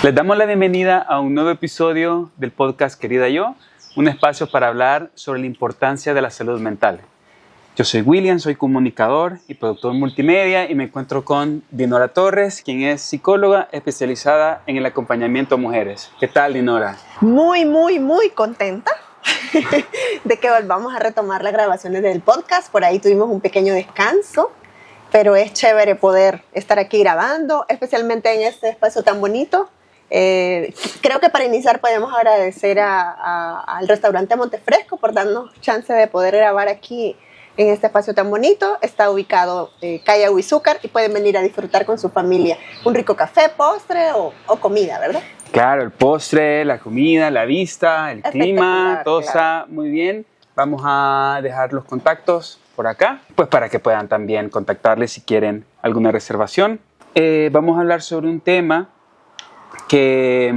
Les damos la bienvenida a un nuevo episodio del podcast Querida Yo, un espacio para hablar sobre la importancia de la salud mental. Yo soy William, soy comunicador y productor multimedia y me encuentro con Dinora Torres, quien es psicóloga especializada en el acompañamiento a mujeres. ¿Qué tal, Dinora? Muy contenta de que volvamos a retomar las grabaciones del podcast. Por ahí tuvimos un pequeño descanso, pero es chévere poder estar aquí grabando, especialmente en este espacio tan bonito. Creo que para iniciar podemos agradecer al restaurante Montefresco por darnos chance de poder grabar aquí en este espacio tan bonito. Está ubicado calle Huizúcar y pueden venir a disfrutar con su familia un rico café, postre o comida, ¿verdad? Claro, el postre, la comida, la vista, el clima, todo está muy bien. Vamos a dejar los contactos por acá, pues para que puedan también contactarles si quieren alguna reservación. Vamos a hablar sobre un tema que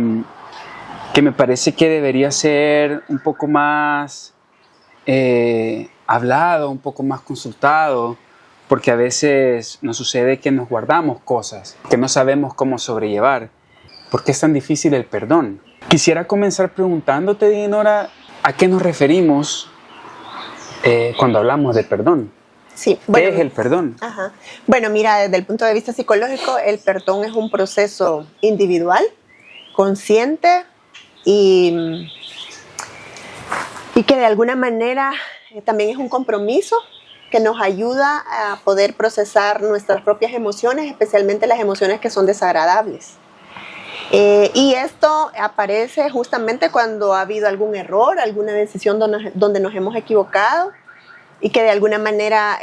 me parece que debería ser un poco más hablado, un poco más consultado, porque a veces nos sucede que nos guardamos cosas que no sabemos cómo sobrellevar. ¿Por qué es tan difícil el perdón? Quisiera comenzar preguntándote, Dinora, ¿a qué nos referimos cuando hablamos de perdón? Sí, ¿Qué es el perdón? Ajá. Bueno, mira, desde el punto de vista psicológico, el perdón es un proceso individual, consciente y que de alguna manera también es un compromiso que nos ayuda a poder procesar nuestras propias emociones, especialmente las emociones que son desagradables. Y esto aparece justamente cuando ha habido algún error, alguna decisión donde nos hemos equivocado y que de alguna manera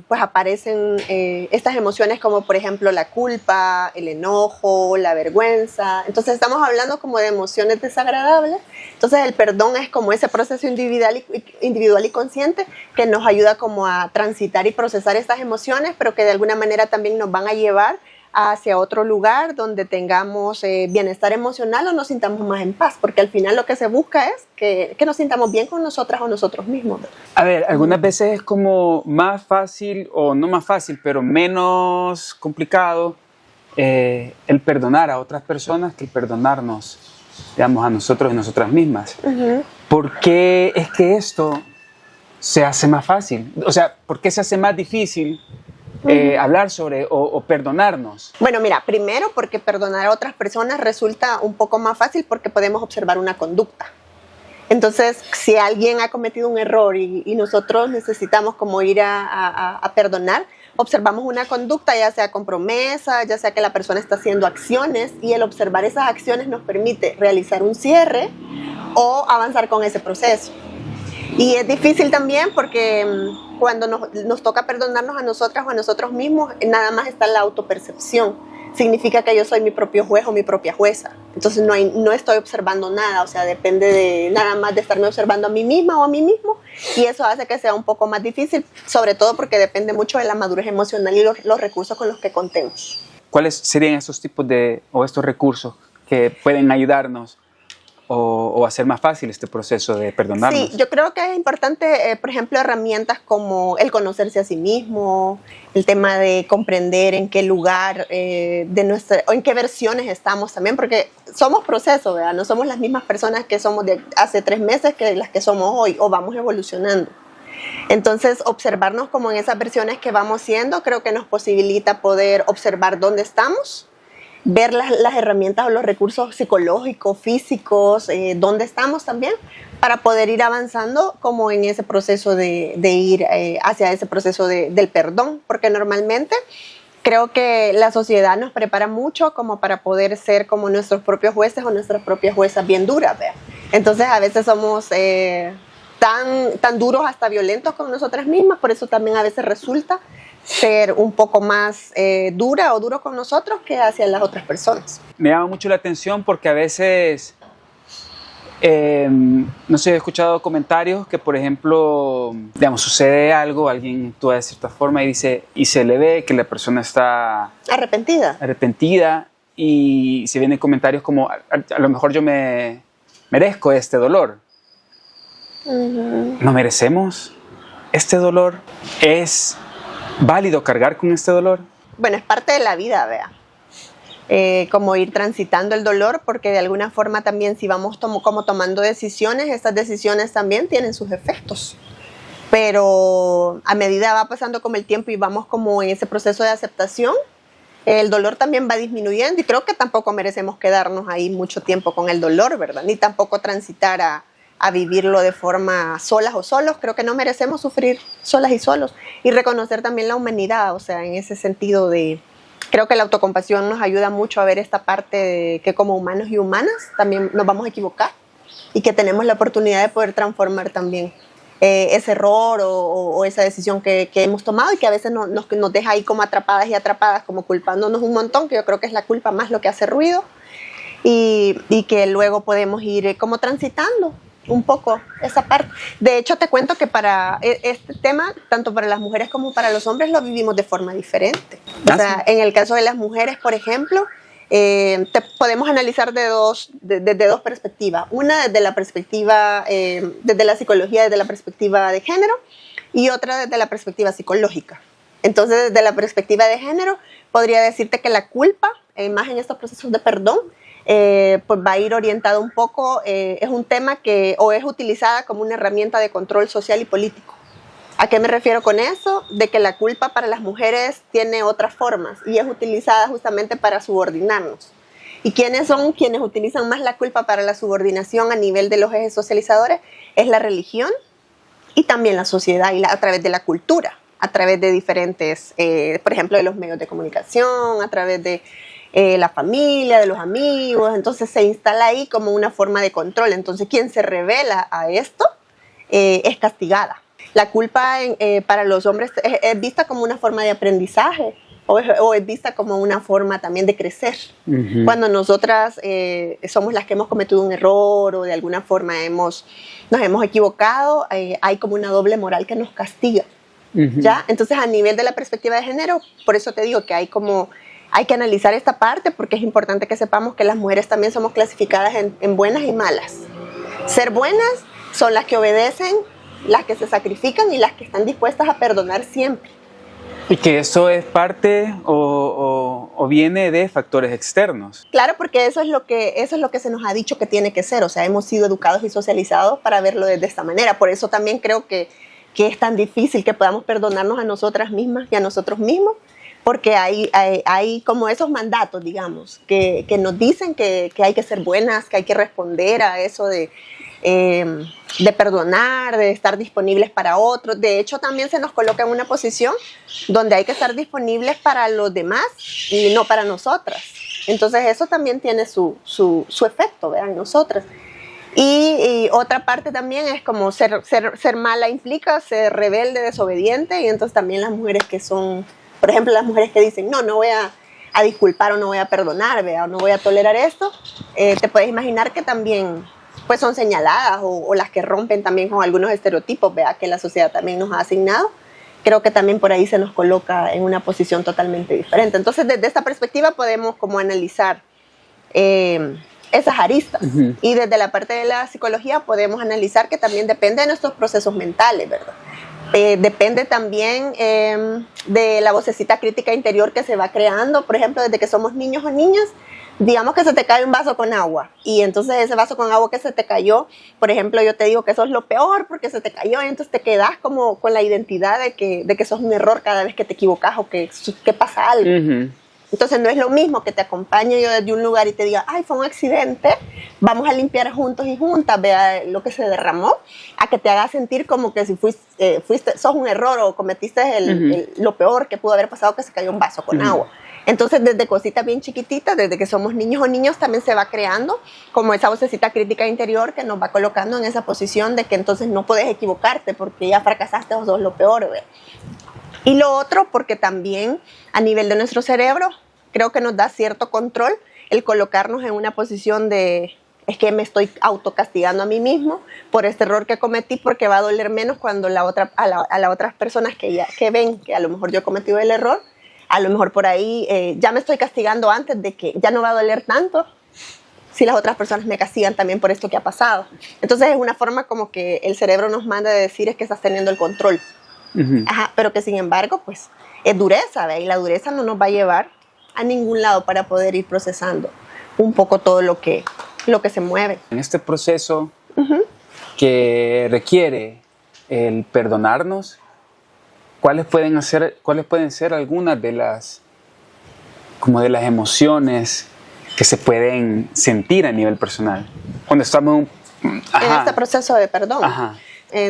pues aparecen estas emociones como por ejemplo la culpa, el enojo, la vergüenza. Entonces estamos hablando como de emociones desagradables. Entonces el perdón es como ese proceso individual y consciente que nos ayuda como a transitar y procesar estas emociones, pero que de alguna manera también nos van a llevar hacia otro lugar donde tengamos bienestar emocional o nos sintamos más en paz, porque al final lo que se busca es que nos sintamos bien con nosotras o nosotros mismos. A ver, algunas veces es como más fácil, o no más fácil, pero menos complicado el perdonar a otras personas que el perdonarnos, digamos, a nosotros y nosotras mismas. Uh-huh. ¿Por qué es que esto se hace más fácil? O sea, ¿por qué se hace más difícil hablar sobre o perdonarnos? Bueno, mira, primero porque perdonar a otras personas resulta un poco más fácil porque podemos observar una conducta. Entonces, si alguien ha cometido un error y nosotros necesitamos como ir a perdonar, observamos una conducta, ya sea con promesa, ya sea que la persona está haciendo acciones, y el observar esas acciones nos permite realizar un cierre o avanzar con ese proceso. Y es difícil también porque cuando nos toca perdonarnos a nosotras o a nosotros mismos, nada más está la autopercepción. Significa que yo soy mi propio juez o mi propia jueza. Entonces no estoy observando nada, o sea, depende de nada más de estarme observando a mí misma o a mí mismo, y eso hace que sea un poco más difícil, sobre todo porque depende mucho de la madurez emocional y los recursos con los que contemos. ¿Cuáles serían esos tipos o estos recursos que pueden ayudarnos o hacer más fácil este proceso de perdonarnos? Sí, yo creo que es importante, por ejemplo, herramientas como el conocerse a sí mismo, el tema de comprender en qué lugar o en qué versiones estamos también, porque somos procesos, ¿verdad? No somos las mismas personas que somos de hace 3 meses que las que somos hoy, o vamos evolucionando. Entonces, observarnos como en esas versiones que vamos siendo, creo que nos posibilita poder observar dónde estamos, ver las herramientas o los recursos psicológicos, físicos, dónde estamos también, para poder ir avanzando como en ese proceso de ir hacia ese proceso del perdón, porque normalmente creo que la sociedad nos prepara mucho como para poder ser como nuestros propios jueces o nuestras propias juezas bien duras, ¿verdad? Entonces a veces somos tan duros, hasta violentos con nosotras mismas, por eso también a veces resulta ser un poco más dura o duro con nosotros que hacia las otras personas. Me llama mucho la atención porque a veces, no sé, he escuchado comentarios que, por ejemplo, digamos, sucede algo, alguien actúa de cierta forma y se le ve que la persona está arrepentida y se vienen comentarios como, a lo mejor yo me merezco este dolor. Uh-huh. ¿No merecemos este dolor? ¿Es válido cargar con este dolor? Bueno, es parte de la vida, vea. como ir transitando el dolor, porque de alguna forma también si vamos como tomando decisiones, estas decisiones también tienen sus efectos. Pero a medida va pasando como el tiempo y vamos como en ese proceso de aceptación, el dolor también va disminuyendo y creo que tampoco merecemos quedarnos ahí mucho tiempo con el dolor, ¿verdad? Ni tampoco transitar a vivirlo de forma solas o solos. Creo que no merecemos sufrir solas y solos. Y reconocer también la humanidad, o sea, en ese sentido de... Creo que la autocompasión nos ayuda mucho a ver esta parte de que como humanos y humanas también nos vamos a equivocar y que tenemos la oportunidad de poder transformar también ese error o esa decisión que hemos tomado y que a veces nos deja ahí como atrapadas y atrapadas, como culpándonos un montón, que yo creo que es la culpa más lo que hace ruido y que luego podemos ir como transitando un poco esa parte. De hecho, te cuento que para este tema, tanto para las mujeres como para los hombres, lo vivimos de forma diferente. O sea, en el caso de las mujeres, por ejemplo, podemos analizar desde dos perspectivas. Una desde la perspectiva, desde la psicología, desde la perspectiva de género, y otra desde la perspectiva psicológica. Entonces, desde la perspectiva de género, podría decirte que la culpa, más en estos procesos de perdón, pues va a ir orientado un poco, es un tema que o es utilizada como una herramienta de control social y político. ¿A qué me refiero con eso? De que la culpa para las mujeres tiene otras formas y es utilizada justamente para subordinarnos. ¿Y quiénes son quienes utilizan más la culpa para la subordinación a nivel de los ejes socializadores? Es la religión y también la sociedad a través de la cultura, a través de diferentes, por ejemplo, de los medios de comunicación, a través de la familia, de los amigos. Entonces se instala ahí como una forma de control. Entonces quien se revela a esto es castigada. La culpa para los hombres es vista como una forma de aprendizaje o es vista como una forma también de crecer. Uh-huh. Cuando nosotras somos las que hemos cometido un error o de alguna forma nos hemos equivocado, hay como una doble moral que nos castiga. Uh-huh. ¿Ya? Entonces a nivel de la perspectiva de género, por eso te digo que hay que analizar esta parte porque es importante que sepamos que las mujeres también somos clasificadas en buenas y malas. Ser buenas son las que obedecen, las que se sacrifican y las que están dispuestas a perdonar siempre. ¿Y que eso es parte o viene de factores externos? Claro, porque eso es lo que se nos ha dicho que tiene que ser. O sea, hemos sido educados y socializados para verlo de esta manera. Por eso también creo que es tan difícil que podamos perdonarnos a nosotras mismas y a nosotros mismos, porque hay como esos mandatos, digamos, que nos dicen que hay que ser buenas, que hay que responder a eso de perdonar, de estar disponibles para otros. De hecho, también se nos coloca en una posición donde hay que estar disponibles para los demás y no para nosotras. Entonces eso también tiene su efecto, ¿verdad? En nosotras. Y otra parte también es como ser mala implica ser rebelde, desobediente, y entonces también las mujeres que son, por ejemplo, las mujeres que dicen, no voy a disculpar o no voy a perdonar, ¿verdad? O no voy a tolerar esto, te puedes imaginar que también pues son señaladas o las que rompen también con algunos estereotipos, ¿verdad? Que la sociedad también nos ha asignado. Creo que también por ahí se nos coloca en una posición totalmente diferente. Entonces, desde esta perspectiva podemos como analizar esas aristas. Uh-huh. Y desde la parte de la psicología podemos analizar que también depende de nuestros procesos mentales, ¿verdad? Depende también de la vocecita crítica interior que se va creando. Por ejemplo, desde que somos niños o niñas, digamos que se te cae un vaso con agua y entonces ese vaso con agua que se te cayó, por ejemplo, yo te digo que eso es lo peor porque se te cayó y entonces te quedas como con la identidad de que eso es un error cada vez que te equivocas o que pasa algo. Uh-huh. Entonces no es lo mismo que te acompañe yo desde un lugar y te diga, ay, fue un accidente, vamos a limpiar juntos y juntas, vea lo que se derramó, a que te haga sentir como que si sos un error o cometiste uh-huh. Lo peor que pudo haber pasado, que se cayó un vaso con uh-huh. agua. Entonces, desde cositas bien chiquititas, desde que somos niños o niños, también se va creando como esa vocecita crítica interior que nos va colocando en esa posición de que entonces no puedes equivocarte porque ya fracasaste o sos lo peor, ¿verdad? Y lo otro, porque también a nivel de nuestro cerebro, creo que nos da cierto control el colocarnos en una posición de es que me estoy autocastigando a mí mismo por este error que cometí porque va a doler menos cuando a las otras personas que ven que a lo mejor yo he cometido el error, a lo mejor por ahí ya me estoy castigando antes de que ya no va a doler tanto si las otras personas me castigan también por esto que ha pasado. Entonces es una forma como que el cerebro nos manda a decir es que estás teniendo el control. Uh-huh. Ajá, pero que sin embargo pues es dureza, ¿ve? Y la dureza no nos va a llevar a ningún lado para poder ir procesando un poco todo lo que se mueve. En este proceso que requiere el perdonarnos, ¿cuáles pueden ser algunas de las emociones que se pueden sentir a nivel personal cuando estamos en este proceso de perdón?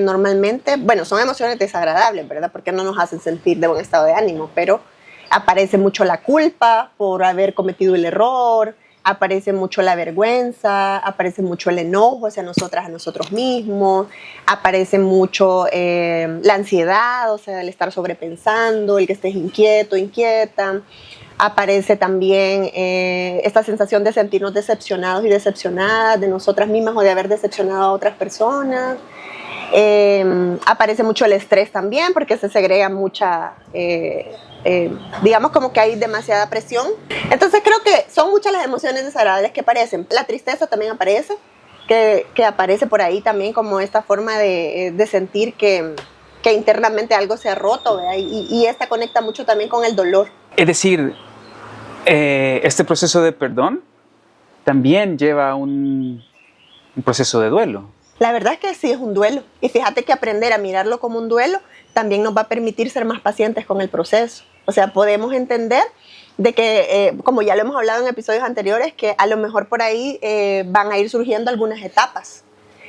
Normalmente, son emociones desagradables, ¿verdad? Porque no nos hacen sentir de buen estado de ánimo, pero aparece mucho la culpa por haber cometido el error, aparece mucho la vergüenza, aparece mucho el enojo hacia nosotras, a nosotros mismos, aparece mucho la ansiedad, o sea, el estar sobrepensando, el que estés inquieto, inquieta. Aparece también esta sensación de sentirnos decepcionados y decepcionadas de nosotras mismas o de haber decepcionado a otras personas. Aparece mucho el estrés también porque se segrega mucha, digamos como que hay demasiada presión. Entonces creo que son muchas las emociones desagradables que aparecen. La tristeza también aparece, que aparece por ahí también como esta forma de sentir que internamente algo se ha roto, ¿verdad? Y esta conecta mucho también con el dolor. Es decir, este proceso de perdón también lleva un proceso de duelo. La verdad es que sí es un duelo. Y fíjate que aprender a mirarlo como un duelo también nos va a permitir ser más pacientes con el proceso. O sea, podemos entender de que, como ya lo hemos hablado en episodios anteriores, que a lo mejor por ahí van a ir surgiendo algunas etapas.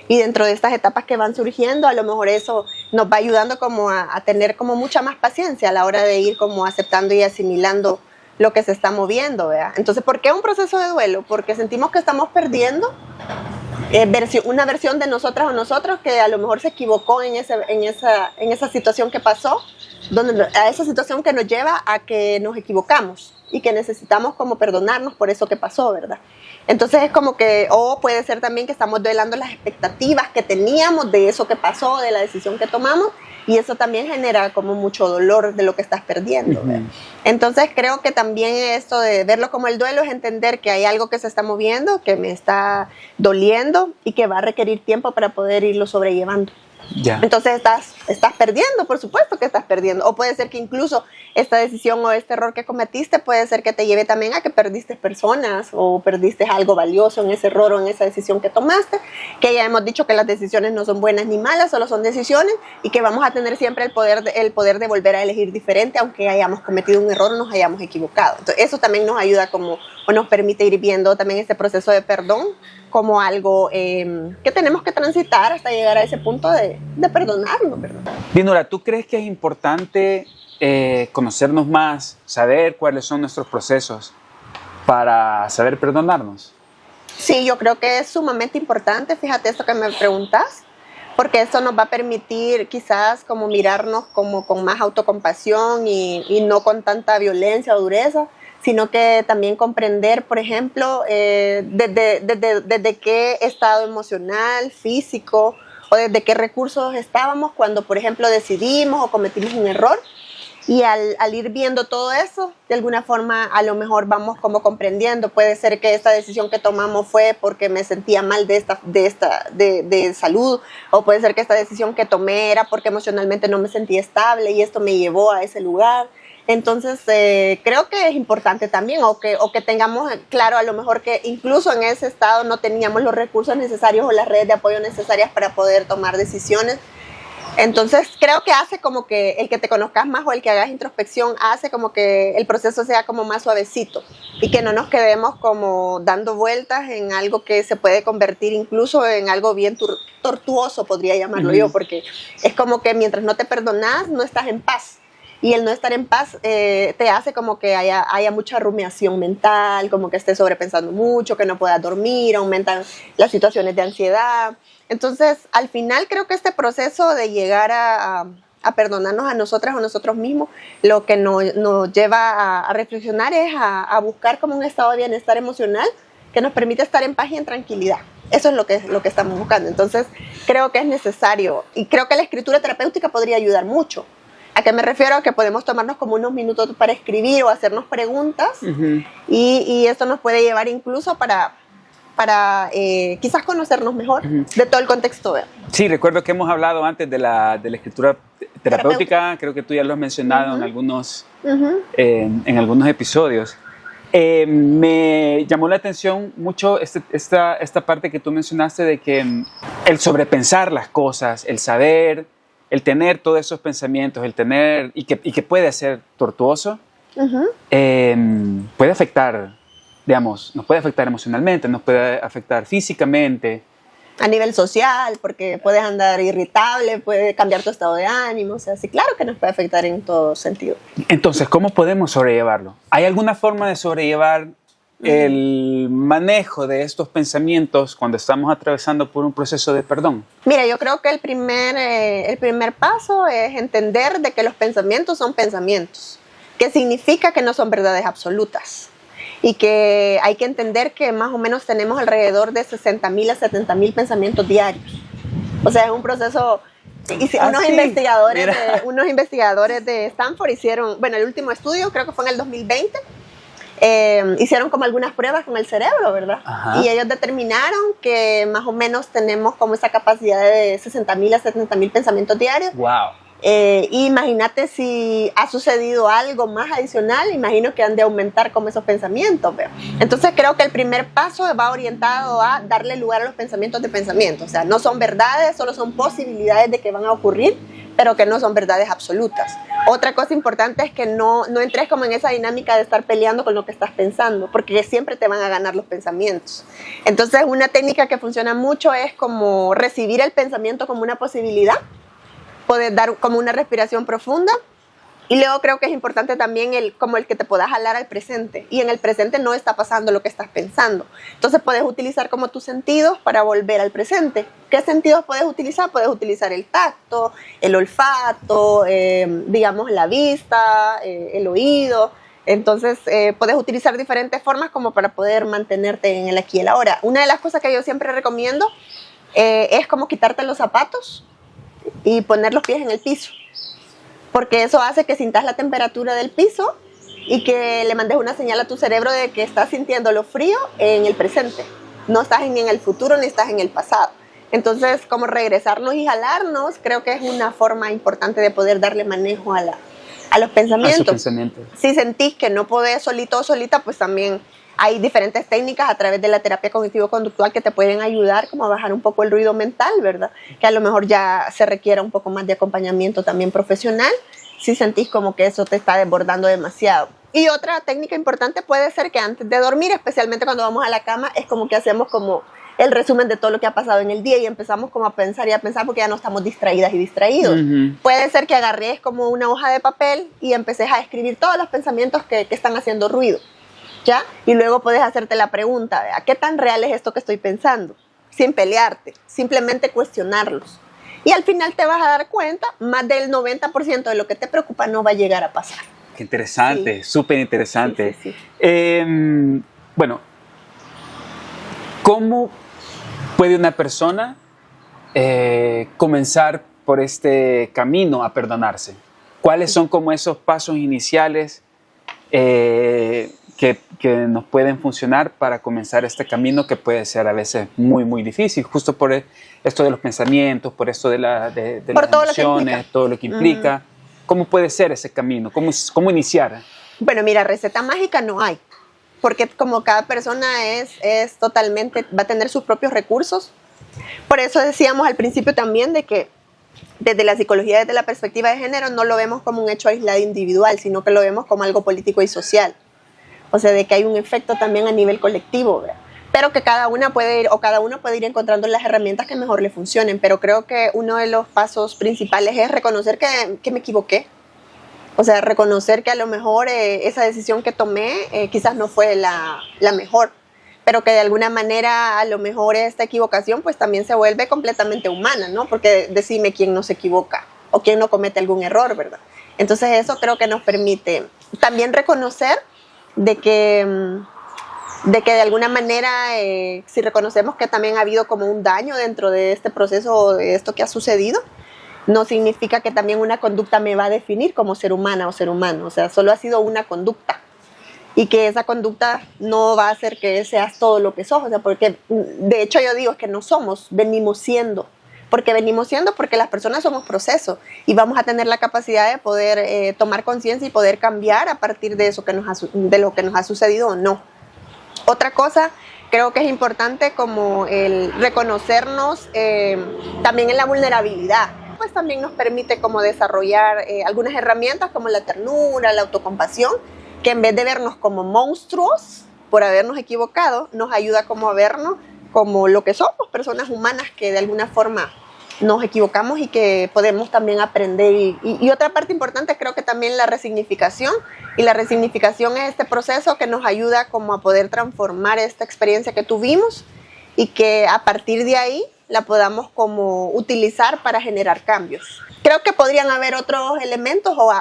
Y dentro de estas etapas que van surgiendo, a lo mejor eso nos va ayudando como a tener como mucha más paciencia a la hora de ir como aceptando y asimilando lo que se está moviendo, ¿verdad? Entonces, ¿por qué un proceso de duelo? Porque sentimos que estamos perdiendo una versión de nosotras o nosotros que a lo mejor se equivocó en esa situación que pasó, a esa situación que nos lleva a que nos equivocamos y que necesitamos como perdonarnos por eso que pasó, ¿verdad? Entonces es como que, o puede ser también que estamos velando las expectativas que teníamos de eso que pasó, de la decisión que tomamos, y eso también genera como mucho dolor de lo que estás perdiendo. Entonces creo que también esto de verlo como el duelo es entender que hay algo que se está moviendo, que me está doliendo y que va a requerir tiempo para poder irlo sobrellevando. Ya. Entonces estás perdiendo, por supuesto que estás perdiendo. O puede ser que incluso esta decisión o este error que cometiste puede ser que te lleve también a que perdiste personas o perdiste algo valioso en ese error o en esa decisión que tomaste, que ya hemos dicho que las decisiones no son buenas ni malas, solo son decisiones y que vamos a tener siempre el poder de volver a elegir diferente aunque hayamos cometido un error o nos hayamos equivocado. Entonces eso también nos ayuda o nos permite ir viendo también este proceso de perdón como algo que tenemos que transitar hasta llegar a ese punto de perdonarnos, ¿verdad? Dinora, ¿tú crees que es importante conocernos más, saber cuáles son nuestros procesos para saber perdonarnos? Sí, yo creo que es sumamente importante, fíjate esto que me preguntas, porque eso nos va a permitir quizás como mirarnos como con más autocompasión y no con tanta violencia o dureza, sino que también comprender, por ejemplo, desde qué estado emocional, físico o desde qué recursos estábamos cuando, por ejemplo, decidimos o cometimos un error. Y al ir viendo todo eso, de alguna forma a lo mejor vamos como comprendiendo. Puede ser que esta decisión que tomamos fue porque me sentía mal de salud, o puede ser que esta decisión que tomé era porque emocionalmente no me sentía estable y esto me llevó a ese lugar. Entonces creo que es importante también o que tengamos claro a lo mejor que incluso en ese estado no teníamos los recursos necesarios o las redes de apoyo necesarias para poder tomar decisiones. Entonces creo que hace como que el que te conozcas más o el que hagas introspección hace como que el proceso sea como más suavecito y que no nos quedemos como dando vueltas en algo que se puede convertir incluso en algo bien tortuoso, podría llamarlo yo, porque es como que mientras no te perdonas no estás en paz. Y el no estar en paz te hace como que haya mucha rumiación mental, como que estés sobrepensando mucho, que no puedas dormir, aumentan las situaciones de ansiedad. Entonces, al final creo que este proceso de llegar a perdonarnos a nosotras o a nosotros mismos, lo que nos lleva a reflexionar es a buscar como un estado de bienestar emocional que nos permite estar en paz y en tranquilidad. Eso es lo que estamos buscando. Entonces, creo que es necesario y creo que la escritura terapéutica podría ayudar mucho. ¿A qué me refiero? A que podemos tomarnos como unos minutos para escribir o hacernos preguntas y esto nos puede llevar incluso para quizás conocernos mejor de todo el contexto. Sí, recuerdo que hemos hablado antes de la escritura terapéutica, creo que tú ya lo has mencionado en algunos episodios. Me llamó la atención mucho esta parte que tú mencionaste de que el sobrepensar las cosas, el saber, el tener todos esos pensamientos, y que puede ser tortuoso, puede afectar, digamos, nos puede afectar emocionalmente, nos puede afectar físicamente. A nivel social, porque puedes andar irritable, puede cambiar tu estado de ánimo, o sea, sí, claro que nos puede afectar en todo sentido. Entonces, ¿cómo podemos sobrellevarlo? ¿Hay alguna forma de sobrellevar el manejo de estos pensamientos cuando estamos atravesando por un proceso de perdón? Mira, yo creo que el primer paso es entender de que los pensamientos son pensamientos, que significa que no son verdades absolutas. Y que hay que entender que más o menos tenemos alrededor de 60,000 a 70,000 pensamientos diarios. O sea, es un proceso. Unos investigadores de Stanford hicieron, bueno, el último estudio creo que fue en el 2020, hicieron como algunas pruebas con el cerebro, ¿verdad? Ajá. Y ellos determinaron que más o menos tenemos como esa capacidad de 60,000 a 70,000 pensamientos diarios. ¡Wow! Imagínate si ha sucedido algo más adicional, imagino que han de aumentar como esos pensamientos, ¿verdad? Entonces creo que el primer paso va orientado a darle lugar a los pensamientos de pensamiento, o sea, no son verdades, solo son posibilidades de que van a ocurrir, pero que no son verdades absolutas. Otra cosa importante es que no entres como en esa dinámica de estar peleando con lo que estás pensando, porque siempre te van a ganar los pensamientos. Entonces una técnica que funciona mucho es como recibir el pensamiento como una posibilidad, poder dar como una respiración profunda, y luego creo que es importante también como el que te puedas jalar al presente, y en el presente no está pasando lo que estás pensando, entonces puedes utilizar como tus sentidos para volver al presente. ¿Qué sentidos puedes utilizar? Puedes utilizar el tacto, el olfato, digamos la vista, el oído. Entonces puedes utilizar diferentes formas como para poder mantenerte en el aquí y el ahora. Una de las cosas que yo siempre recomiendo es como quitarte los zapatos y poner los pies en el piso, porque eso hace que sientas la temperatura del piso y que le mandes una señal a tu cerebro de que estás sintiendo lo frío en el presente, no estás ni en el futuro ni estás en el pasado. Entonces, como regresarnos y jalarnos, creo que es una forma importante de poder darle manejo a los pensamientos. Si sentís que no podés solito o solita, pues también hay diferentes técnicas a través de la terapia cognitivo-conductual que te pueden ayudar como a bajar un poco el ruido mental, ¿verdad? Que a lo mejor ya se requiera un poco más de acompañamiento también profesional si sentís como que eso te está desbordando demasiado. Y otra técnica importante puede ser que antes de dormir, especialmente cuando vamos a la cama, es como que hacemos como el resumen de todo lo que ha pasado en el día y empezamos como a pensar y a pensar porque ya no estamos distraídas y distraídos. Puede ser que agarres como una hoja de papel y empeces a escribir todos los pensamientos que están haciendo ruido, ¿ya? Y luego puedes hacerte la pregunta, ¿a qué tan real es esto que estoy pensando? Sin pelearte, simplemente cuestionarlos. Y al final te vas a dar cuenta, más del 90% de lo que te preocupa no va a llegar a pasar. Qué interesante, súper interesante. Sí. Bueno, ¿cómo puede una persona comenzar por este camino a perdonarse? ¿Cuáles son como esos pasos iniciales que nos pueden funcionar para comenzar este camino que puede ser a veces muy, muy difícil, justo por esto de los pensamientos, por esto de las emociones, todo lo que implica? ¿Cómo puede ser ese camino? ¿Cómo iniciar? Bueno, mira, receta mágica no hay, porque como cada persona es totalmente, va a tener sus propios recursos. Por eso decíamos al principio también de que desde la psicología, desde la perspectiva de género, no lo vemos como un hecho aislado individual, sino que lo vemos como algo político y social. O sea, de que hay un efecto también a nivel colectivo, ¿verdad? Pero que cada uno puede ir encontrando las herramientas que mejor le funcionen. Pero creo que uno de los pasos principales es reconocer que me equivoqué. O sea, reconocer que a lo mejor esa decisión que tomé quizás no fue la mejor, pero que de alguna manera a lo mejor esta equivocación pues también se vuelve completamente humana, ¿no? Porque decime quién no se equivoca o quién no comete algún error, ¿verdad? Entonces eso creo que nos permite también reconocer de que de alguna manera, si reconocemos que también ha habido como un daño dentro de este proceso, de esto que ha sucedido, no significa que también una conducta me va a definir como ser humana o ser humano. O sea, solo ha sido una conducta. Y que esa conducta no va a hacer que seas todo lo que sos. O sea, porque de hecho yo digo que no somos, venimos siendo. porque venimos siendo, porque las personas somos proceso y vamos a tener la capacidad de poder tomar conciencia y poder cambiar a partir de eso de lo que nos ha sucedido o no. Otra cosa, creo que es importante como el reconocernos también en la vulnerabilidad, pues también nos permite como desarrollar algunas herramientas como la ternura, la autocompasión, que en vez de vernos como monstruos por habernos equivocado, nos ayuda como a vernos como lo que somos, personas humanas que de alguna forma nos equivocamos y que podemos también aprender. Y otra parte importante, creo que también la resignificación. Y la resignificación es este proceso que nos ayuda como a poder transformar esta experiencia que tuvimos y que a partir de ahí la podamos como utilizar para generar cambios. Creo que podrían haber otros elementos o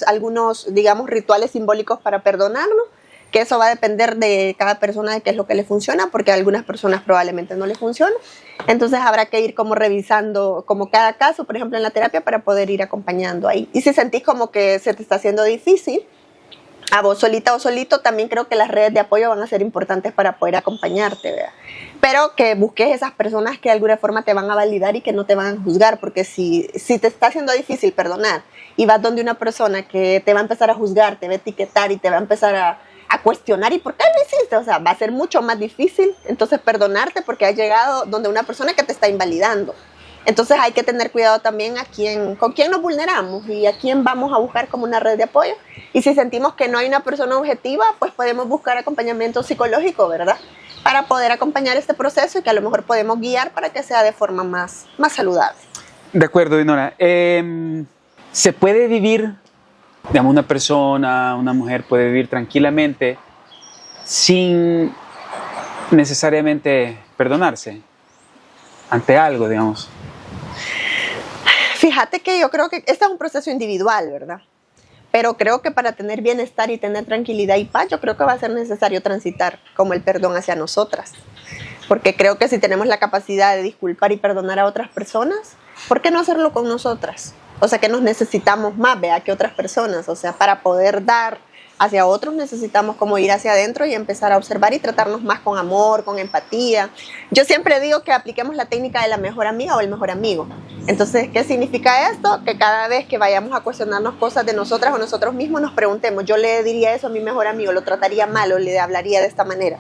algunos, digamos, rituales simbólicos para perdonarnos, que eso va a depender de cada persona de qué es lo que le funciona, porque a algunas personas probablemente no les funciona. Entonces habrá que ir como revisando como cada caso, por ejemplo en la terapia, para poder ir acompañando ahí. Y si sentís como que se te está haciendo difícil, a vos solita o solito, también creo que las redes de apoyo van a ser importantes para poder acompañarte, ¿verdad? Pero que busques esas personas que de alguna forma te van a validar y que no te van a juzgar, porque si te está haciendo difícil perdonar y vas donde una persona que te va a empezar a juzgar, te va a etiquetar y te va a empezar a cuestionar ¿y por qué lo hiciste? O sea, va a ser mucho más difícil entonces perdonarte porque has llegado donde una persona que te está invalidando. Entonces hay que tener cuidado también con quién nos vulneramos y a quién vamos a buscar como una red de apoyo. Y si sentimos que no hay una persona objetiva, pues podemos buscar acompañamiento psicológico, ¿verdad? Para poder acompañar este proceso y que a lo mejor podemos guiar para que sea de forma más saludable. De acuerdo, Dinora. ¿Se puede vivir, digamos, una mujer puede vivir tranquilamente sin necesariamente perdonarse ante algo, digamos? Fíjate que yo creo que este es un proceso individual, ¿verdad? Pero creo que para tener bienestar y tener tranquilidad y paz, yo creo que va a ser necesario transitar como el perdón hacia nosotras. Porque creo que si tenemos la capacidad de disculpar y perdonar a otras personas, ¿por qué no hacerlo con nosotras? O sea, que nos necesitamos más, ¿vea? Que otras personas. O sea, para poder dar hacia otros necesitamos como ir hacia adentro y empezar a observar y tratarnos más con amor, con empatía. Yo siempre digo que apliquemos la técnica de la mejor amiga o el mejor amigo. Entonces, ¿qué significa esto? Que cada vez que vayamos a cuestionarnos cosas de nosotras o nosotros mismos nos preguntemos, yo le diría eso a mi mejor amigo, lo trataría mal o le hablaría de esta manera.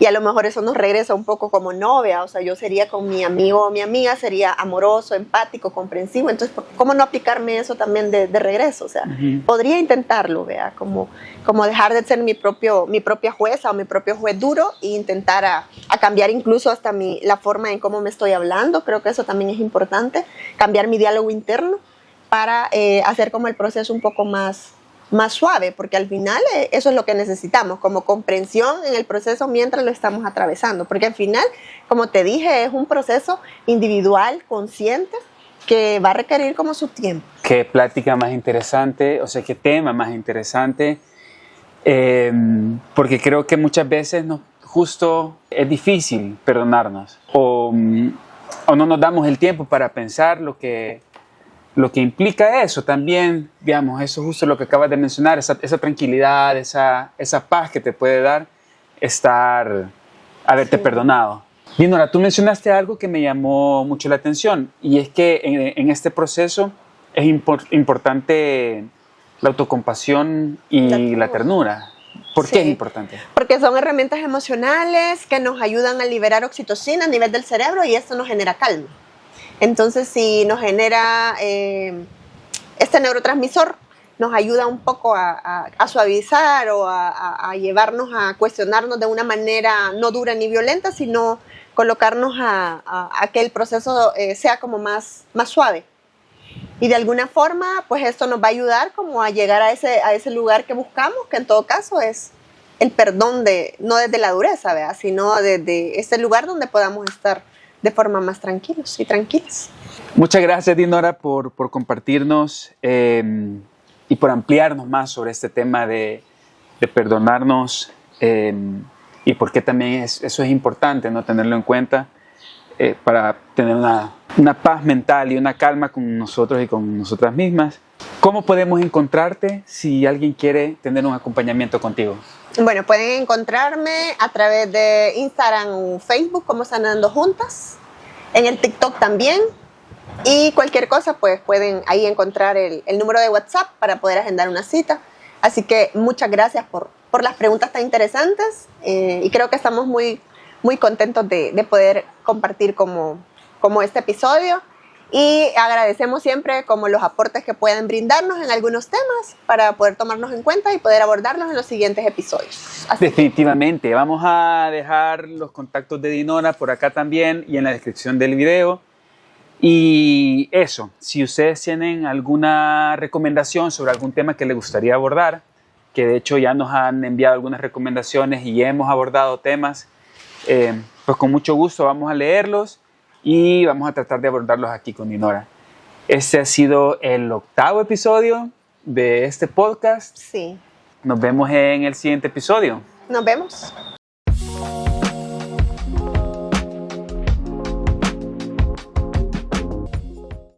Y a lo mejor eso nos regresa un poco como novia, o sea, yo sería con mi amigo o mi amiga, sería amoroso, empático, comprensivo, entonces, ¿cómo no aplicarme eso también de regreso? O sea, podría intentarlo, vea, como dejar de ser mi propia jueza o mi propio juez duro e intentar a cambiar incluso hasta la forma en cómo me estoy hablando, creo que eso también es importante, cambiar mi diálogo interno para hacer como el proceso un poco más suave, porque al final eso es lo que necesitamos, como comprensión en el proceso mientras lo estamos atravesando, porque al final, como te dije, es un proceso individual, consciente, que va a requerir como su tiempo. Qué plática más interesante, o sea, qué tema más interesante, porque creo que muchas veces justo es difícil perdonarnos, o no nos damos el tiempo para pensar lo que implica eso también, digamos, eso es justo lo que acabas de mencionar, esa tranquilidad, esa paz que te puede dar haberte perdonado. Dinora, tú mencionaste algo que me llamó mucho la atención y es que en este proceso es importante la autocompasión y la ternura. ¿Por qué es importante? Porque son herramientas emocionales que nos ayudan a liberar oxitocina a nivel del cerebro y esto nos genera calma. Entonces, si nos genera este neurotransmisor, nos ayuda un poco a suavizar o a llevarnos a cuestionarnos de una manera no dura ni violenta, sino colocarnos a que el proceso sea como más suave. Y de alguna forma, pues esto nos va a ayudar como a llegar a ese lugar que buscamos, que en todo caso es el perdón no desde la dureza, ¿verdad? Sino desde ese lugar donde podamos estar de forma más tranquilos y tranquilas. Muchas gracias, Dinora, por compartirnos y por ampliarnos más sobre este tema de perdonarnos y por qué también eso es importante, ¿no? Tenerlo en cuenta para tener una paz mental y una calma con nosotros y con nosotras mismas. ¿Cómo podemos encontrarte si alguien quiere tener un acompañamiento contigo? Bueno, pueden encontrarme a través de Instagram o Facebook como Sanando Juntas. En el TikTok también. Y cualquier cosa, pues pueden ahí encontrar el número de WhatsApp para poder agendar una cita. Así que muchas gracias por las preguntas tan interesantes y creo que estamos muy, muy contentos de poder compartir como este episodio. Y agradecemos siempre como los aportes que pueden brindarnos en algunos temas para poder tomarnos en cuenta y poder abordarlos en los siguientes episodios. Definitivamente. Vamos a dejar los contactos de Dinora por acá también y en la descripción del video. Y eso, si ustedes tienen alguna recomendación sobre algún tema que les gustaría abordar, que de hecho ya nos han enviado algunas recomendaciones y hemos abordado temas, pues con mucho gusto vamos a leerlos y vamos a tratar de abordarlos aquí con Dinora. Este ha sido el 8º episodio de este podcast. Sí. Nos vemos en el siguiente episodio. Nos vemos.